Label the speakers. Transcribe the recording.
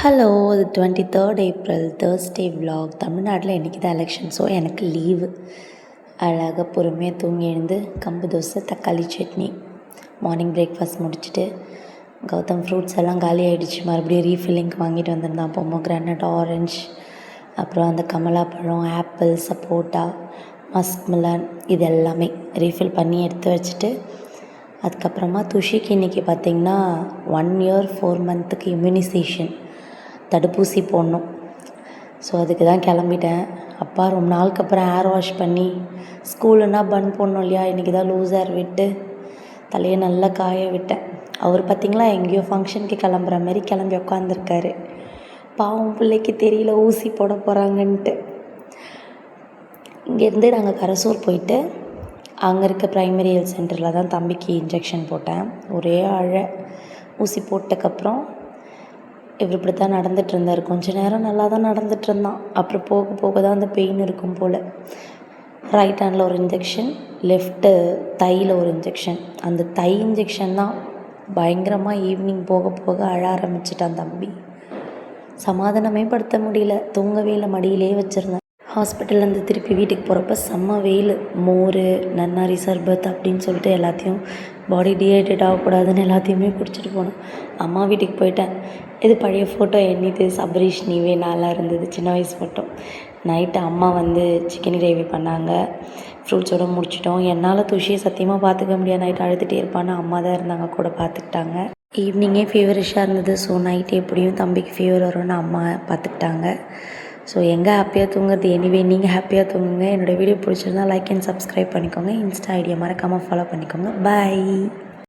Speaker 1: Hello! இது 23 April Thursday vlog. தமிழ்நாட்டில் இன்றைக்கி தான் எலெக்ஷன். ஸோ எனக்கு லீவு. அழகாக பொறுமையாக தூங்கி எழுந்து கம்பு தோசை, தக்காளி சட்னி, மார்னிங் பிரேக்ஃபாஸ்ட் முடிச்சுட்டு கௌதம் ஃப்ரூட்ஸ் எல்லாம் காலி ஆகிடுச்சு. மறுபடியும் ரீஃபில்லிங்க்கு வாங்கிட்டு வந்திருந்தான். பொமோகிரானட், ஆரஞ்ச், அப்புறம் அந்த கமலா பழம், ஆப்பிள், சப்போட்டா, மஸ்க் மிலன் இது எல்லாமே ரீஃபில் பண்ணி எடுத்து வச்சுட்டு, அதுக்கப்புறமா துஷிக்கு இன்றைக்கி பார்த்திங்கன்னா 1 இயர் 4 மந்த்துக்கு இம்யூனைசேஷன் தடுப்பூசி போடணும். ஸோ அதுக்கு தான் கிளம்பிட்டேன். அப்பா ரொம்ப நாளுக்கு அப்புறம் ஹேர் வாஷ் பண்ணி, ஸ்கூலுன்னா பன் போடணும் இல்லையா, இன்றைக்கி தான் லூஸ் ஹேர் விட்டு தலையை நல்லா காய விட்டேன். அவர் பார்த்திங்களா எங்கேயோ ஃபங்க்ஷனுக்கு கிளம்புற மாதிரி கிளம்பி உட்காந்துருக்காரு. பாவம் பிள்ளைக்கு தெரியல ஊசி போட போகிறாங்கன்ட்டு. இங்கேருந்து நாங்கள் கரசூர் போயிட்டு அங்கே இருக்க ப்ரைமரி ஹெல்த் சென்டரில் தான் தம்பிக்கு இன்ஜெக்ஷன் போட்டேன். ஒரே ஊசி போட்டதுக்கப்புறம் இவர் இப்படி தான் நடந்துகிட்டு இருந்தார். கொஞ்ச நேரம் நல்லா தான் நடந்துகிட்டு இருந்தான். அப்புறம் போக போக தான் அந்த பெயின் இருக்கும் போல். ரைட் ஹேண்டில் ஒரு இன்ஜெக்ஷன், லெஃப்ட்டு தையில் ஒரு இன்ஜெக்ஷன். அந்த தை இன்ஜெக்ஷன் தான் பயங்கரமாக ஈவினிங் போக போக அழ ஆரம்பிச்சிட்டான் தம்பி. சமாதானமே படுத்த முடியல. தூங்கவே இல்லை, மடியிலே வச்சுருந்தேன். ஹாஸ்பிட்டல்லேருந்து திருப்பி வீட்டுக்கு போகிறப்ப செம்ம வெயில். மோர், நன்னாரி சர்பத் அப்படின்னு சொல்லிட்டு எல்லாத்தையும் பாடி டீஹைட்ரேட் ஆகக்கூடாதுன்னு எல்லாத்தையுமே குடிச்சிட்டு போனேன். அம்மா வீட்டுக்கு போயிட்டேன். இது பழைய ஃபோட்டோ என்னது சபரீஷ் நீவே நல்லா இருந்தது, சின்ன வயசு ஃபோட்டோ. நைட்டு அம்மா வந்து சிக்கன் கிரேவி பண்ணாங்க. ஃப்ரூட்ஸோடு முடிச்சிட்டோம். என்னால் துஷியை சத்தியமாக பார்த்துக்க முடியாது. நைட்டு அழுதுகிட்டே இருப்பான்னு அம்மா தான் இருந்தாங்க, கூட பார்த்துக்கிட்டாங்க. ஈவினிங்கே ஃபீவரிஷாக இருந்தது. ஸோ நைட்டு எப்படியும் தம்பிக்கு ஃபீவர் வரும்னு அம்மா பார்த்துக்கிட்டாங்க. ஸோ எங்கே ஹாப்பியாக தூங்குறது. எனிவே நீங்கள் ஹாப்பியாக தூங்குங்க. என்னோடய வீடியோ பிடிச்சிருந்தா லைக் அண்ட் சப்ஸ்கிரைப் பண்ணிக்கோங்க. இன்ஸ்டா ஐடியா மறக்காமல் ஃபாலோ பண்ணிக்கோங்க. பாய்.